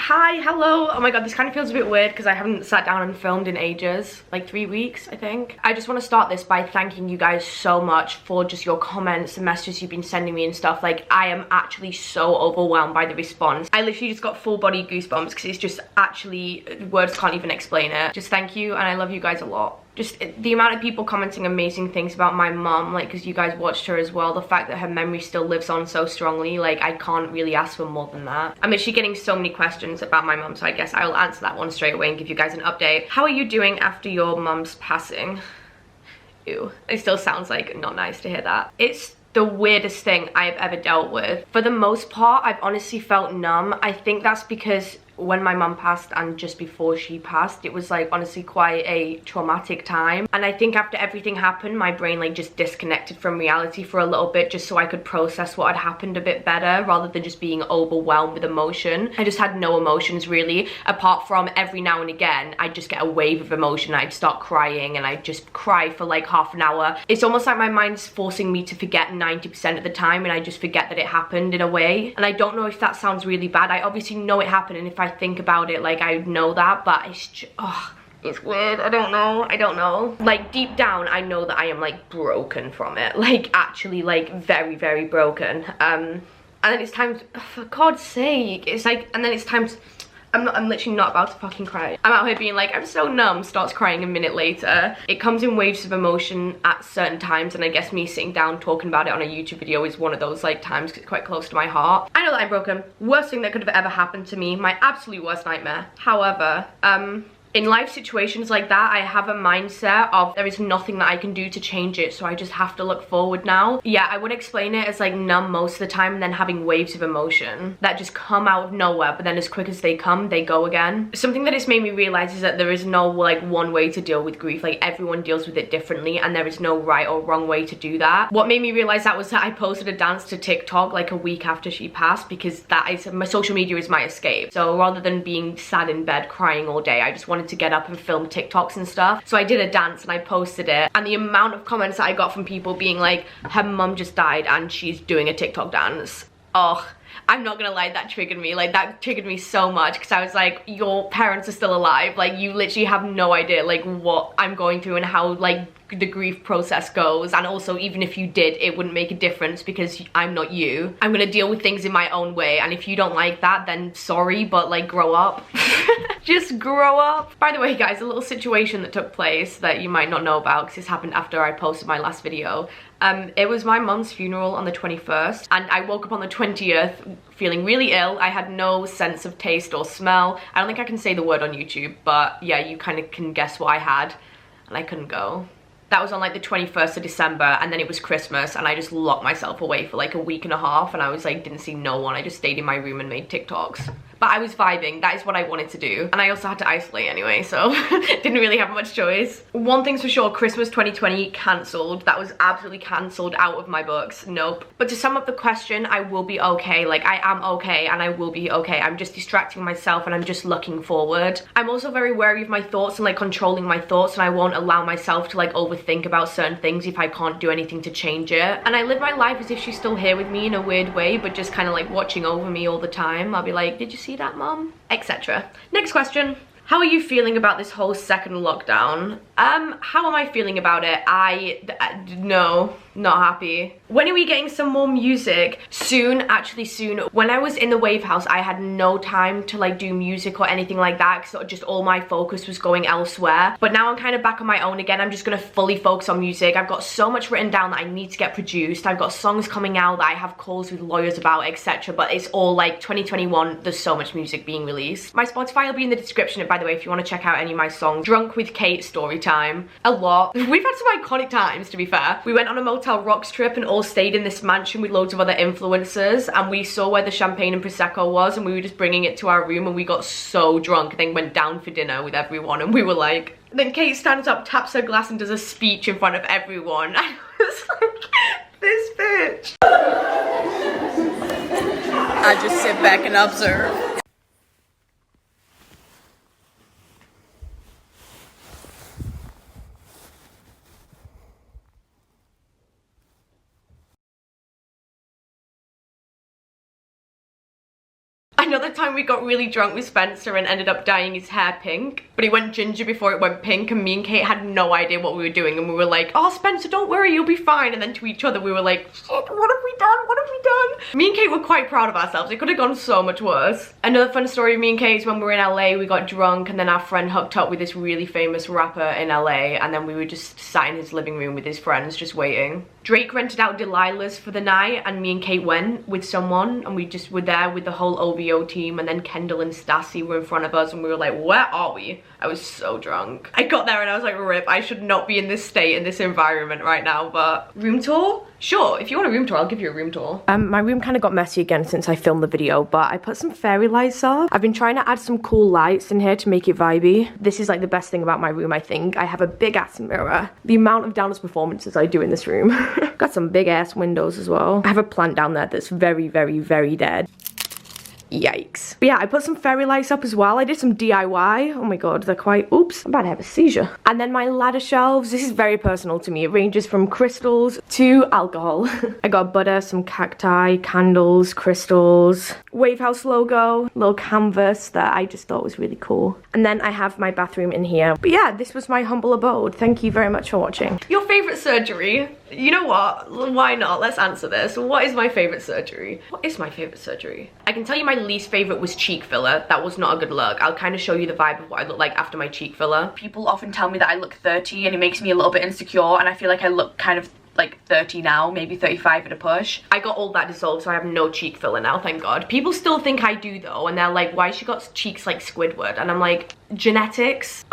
Hi, hello. Oh my god, this kind of feels a bit weird because I haven't sat down and filmed in ages, like 3 weeks, I think. I just want to start this by thanking you guys so much for just your comments, the messages you've been sending me and stuff. Like, I am actually so overwhelmed by the response. I literally just got full body goosebumps because it's just actually, words can't even explain it. Just thank you, and I love you guys a lot. Just the amount of people commenting amazing things about my mom, like, because you guys watched her as well, the fact that her memory still lives on so strongly, like, I can't really ask for more than that. I'm actually getting so many questions about my mom, so I guess I'll answer that one straight away and give you guys an update. How are you doing after your mom's passing? Ew, it still sounds like not nice to hear that. It's the weirdest thing I've ever dealt with. For the most part, I've honestly felt numb. I think that's because when my mum passed and just before she passed, it was like honestly quite a traumatic time, and I think after everything happened, my brain like just disconnected from reality for a little bit just so I could process what had happened a bit better rather than just being overwhelmed with emotion. I just had no emotions really, apart from every now and again I'd just get a wave of emotion. I'd start crying and I'd just cry for like half an hour. It's almost like my mind's forcing me to forget 90% of the time, and I just forget that it happened in a way. And I don't know if that sounds really bad. I obviously know it happened, and if I think about it, like, I know that, but it's just, it's weird. I don't know. Like, deep down, I know that I am like broken from it, like actually like very, very broken. And then it's time to, for God's sake, it's like, and then it's time to, I'm literally not about to fucking cry. I'm out here being like, I'm so numb, starts crying a minute later. It comes in waves of emotion at certain times, and I guess me sitting down talking about it on a YouTube video is one of those like times because it's quite close to my heart. I know that I'm broken. Worst thing that could have ever happened to me. My absolute worst nightmare. However, in life situations like that, I have a mindset of there is nothing that I can do to change it, so I just have to look forward now. Yeah, I would explain it as like numb most of the time and then having waves of emotion that just come out of nowhere, but then as quick as they come, they go again. Something that it's made me realize is that there is no like one way to deal with grief. Like, everyone deals with it differently, and there is no right or wrong way to do that. What made me realize that was that I posted a dance to TikTok like a week after she passed, because that is, my social media is my escape. So rather than being sad in bed crying all day, I just wanted to get up and film TikToks and stuff. So I did a dance and I posted it, and the amount of comments that I got from people being like, her mum just died and she's doing a TikTok dance. Oh, I'm not gonna lie, that triggered me. Like, that triggered me so much, because I was like, your parents are still alive. Like, you literally have no idea like what I'm going through and how like the grief process goes. And also, even if you did, it wouldn't make a difference because I'm not you. I'm gonna deal with things in my own way, and if you don't like that, then sorry, but like, grow up. Just grow up. By the way guys, a little situation that took place that you might not know about because this happened after I posted my last video. It was my mum's funeral on the 21st, and I woke up on the 20th feeling really ill. I had no sense of taste or smell. I don't think I can say the word on YouTube, but yeah, you kind of can guess what I had, and I couldn't go. That was on like the 21st of December, and then it was Christmas, and I just locked myself away for like a week and a half, and I was like, didn't see no one. I just stayed in my room and made TikToks. But I was vibing, that is what I wanted to do. And I also had to isolate anyway, so didn't really have much choice. One thing's for sure, Christmas 2020 cancelled. That was absolutely cancelled out of my books, nope. But to sum up the question, I will be okay. Like, I am okay and I will be okay. I'm just distracting myself and I'm just looking forward. I'm also very wary of my thoughts and like controlling my thoughts, and I won't allow myself to like overthink about certain things if I can't do anything to change it. And I live my life as if she's still here with me in a weird way, but just kind of like watching over me all the time. I'll be like, did you see that, mom? Etc. Next question. How are you feeling about this whole second lockdown? How am I feeling about it? No, not happy. When are we getting some more music? Soon, actually soon. When I was in the Wave house, I had no time to like do music or anything like that, because just all my focus was going elsewhere. But now I'm kind of back on my own again. I'm just gonna fully focus on music. I've got so much written down that I need to get produced. I've got songs coming out that I have calls with lawyers about, etc. But it's all like 2021, there's so much music being released. My Spotify will be in the description, by the way, if you want to check out any of my songs. Drunk with Kate, story time. A lot. We've had some iconic times, to be fair. We went on a Motel Rocks trip and all stayed in this mansion with loads of other influencers, and we saw where the champagne and Prosecco was, and we were just bringing it to our room, and we got so drunk and then went down for dinner with everyone, and we were like... Then Kate stands up, taps her glass and does a speech in front of everyone. I was like, this bitch. I just sit back and observe. I Another time we got really drunk with Spencer and ended up dyeing his hair pink, but he went ginger before it went pink, and me and Kate had no idea what we were doing, and we were like, oh Spencer, don't worry, you'll be fine. And then to each other we were like, shit, what have we done? What have we done? Me and Kate were quite proud of ourselves. It could have gone so much worse. Another fun story of me and Kate is when we were in LA, we got drunk and then our friend hooked up with this really famous rapper in LA, and then we were just sat in his living room with his friends just waiting. Drake rented out Delilah's for the night, and me and Kate went with someone, and we just were there with the whole OVO team, and then Kendall and Stassi were in front of us, and we were like, where are we? I was so drunk. I got there and I was like, rip, I should not be in this state, in this environment right now. But room tour? Sure, if you want a room tour, I'll give you a room tour. My room kind of got messy again since I filmed the video, but I put some fairy lights up. I've been trying to add some cool lights in here to make it vibey. This is like the best thing about my room, I think. I have a big ass mirror. The amount of Downers performances I do in this room. Got some big ass windows as well. I have a plant down there that's very, very, very dead. Yikes. But yeah, I put some fairy lights up as well. I did some DIY. Oh my god, they're quite, oops, I'm about to have a seizure. And then my ladder shelves, this is very personal to me. It ranges from crystals to alcohol. I got butter, some cacti, candles, crystals, Wave House logo, little canvas that I just thought was really cool. And then I have my bathroom in here. But yeah, this was my humble abode. Thank you very much for watching. Your favorite surgery? You know what? Why not? Let's answer this. What is my favorite surgery? What is my favorite surgery? I can tell you my least favorite was cheek filler. That was not a good look. I'll kind of show you the vibe of what I look like after my cheek filler. People often tell me that I look 30 and it makes me a little bit insecure, and I feel like I look kind of like 30 now, maybe 35 at a push. I got all that dissolved, so I have no cheek filler now, thank god. People still think I do though, and they're like, why she got cheeks like Squidward? And I'm like, genetics.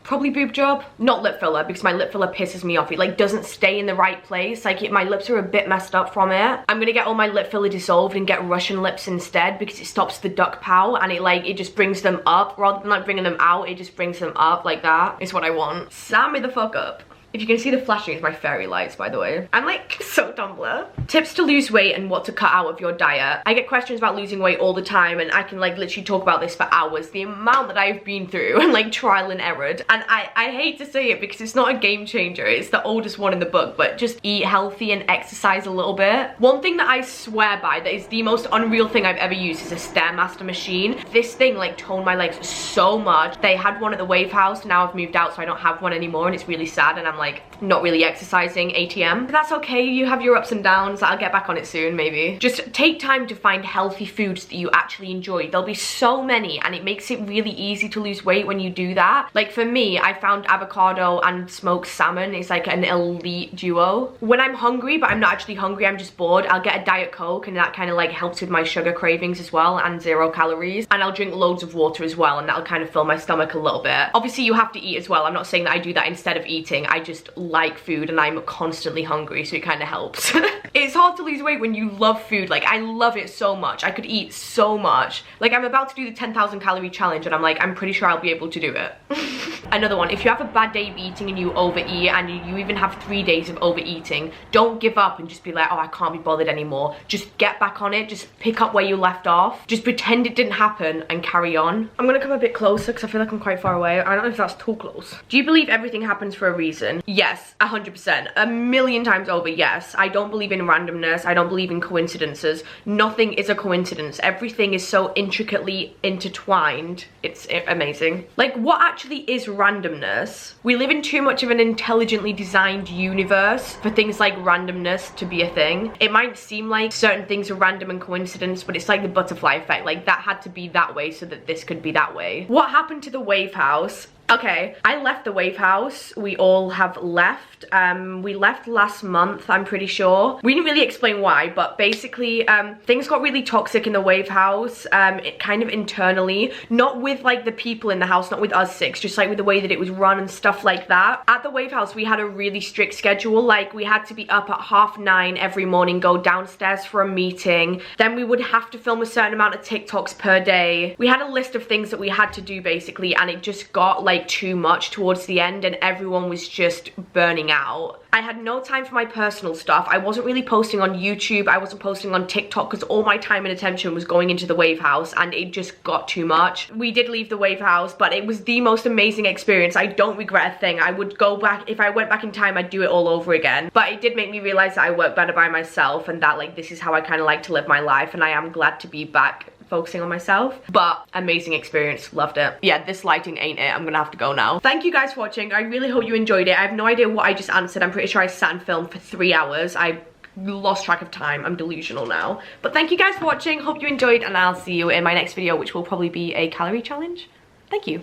Probably boob job. Not lip filler, because my lip filler pisses me off. It like doesn't stay in the right place. Like my lips are a bit messed up from it. I'm gonna get all my lip filler dissolved and get Russian lips instead, because it stops the duck pow, and it just brings them up rather than like bringing them out. It just brings them up like that. It's what I want. Sign me the fuck up. If you can see the flashing, it's my fairy lights, by the way. I'm like so Tumblr. Tips to lose weight and what to cut out of your diet. I get questions about losing weight all the time, and I can like literally talk about this for hours. The amount that I've been through and like trial and errored. And I hate to say it because it's not a game changer. It's the oldest one in the book, but just eat healthy and exercise a little bit. One thing that I swear by that is the most unreal thing I've ever used is a Stairmaster machine. This thing like toned my legs so much. They had one at the Wave House. Now I've moved out, so I don't have one anymore, and it's really sad, and I'm like not really exercising ATM. But that's okay, you have your ups and downs. I'll get back on it soon, maybe. Just take time to find healthy foods that you actually enjoy. There'll be so many, and it makes it really easy to lose weight when you do that. Like for me, I found avocado and smoked salmon is like an elite duo. When I'm hungry, but I'm not actually hungry, I'm just bored, I'll get a Diet Coke, and that kind of like helps with my sugar cravings as well, and 0 calories. And I'll drink loads of water as well, and that'll kind of fill my stomach a little bit. Obviously you have to eat as well. I'm not saying that I do that instead of eating. I just like food, and I'm constantly hungry, so it kind of helps. It's hard to lose weight when you love food. Like I love it so much. I could eat so much. Like I'm about to do the 10,000 calorie challenge, and I'm like, I'm pretty sure I'll be able to do it. Another one, if you have a bad day of eating and you overeat, and you even have 3 days of overeating, don't give up and just be like, oh, I can't be bothered anymore. Just get back on it. Just pick up where you left off. Just pretend it didn't happen and carry on. I'm gonna come a bit closer because I feel like I'm quite far away. I don't know if that's too close. Do you believe everything happens for a reason? Yes, 100%. A million times over, yes. I don't believe in randomness. I don't believe in coincidences. Nothing is a coincidence. Everything is so intricately intertwined. It's amazing. Like, what actually is randomness? We live in too much of an intelligently designed universe for things like randomness to be a thing. It might seem like certain things are random and coincidence, but it's like the butterfly effect. Like, that had to be that way so that this could be that way. What happened to the Wave House? Okay, I left the Wave House. We all have left. We left last month, I'm pretty sure. We didn't really explain why, but basically things got really toxic in the Wave House, it kind of internally, not with like the people in the house, not with us 6, just like with the way that it was run and stuff like that. At the Wave House, we had a really strict schedule. Like we had to be up at 9:30 every morning, go downstairs for a meeting. Then we would have to film a certain amount of TikToks per day. We had a list of things that we had to do basically, and it just got like too much towards the end, and everyone was just burning out. I had no time for my personal stuff. I wasn't really posting on YouTube. I wasn't posting on TikTok because all my time and attention was going into the Wave House, and it just got too much. We did leave the Wave House, but it was the most amazing experience. I don't regret a thing. I would go back, if I went back in time, I'd do it all over again. But it did make me realize that I work better by myself, and that like this is how I kind of like to live my life, and I am glad to be back focusing on myself. But amazing experience, loved it. Yeah, this lighting ain't it. I'm gonna have to go now. Thank you guys for watching. I really hope you enjoyed it. I have no idea what I just answered. I'm pretty sure I sat and filmed for 3 hours. I lost track of time. I'm delusional now. But thank you guys for watching. Hope you enjoyed, and I'll see you in my next video, which will probably be a calorie challenge. Thank you.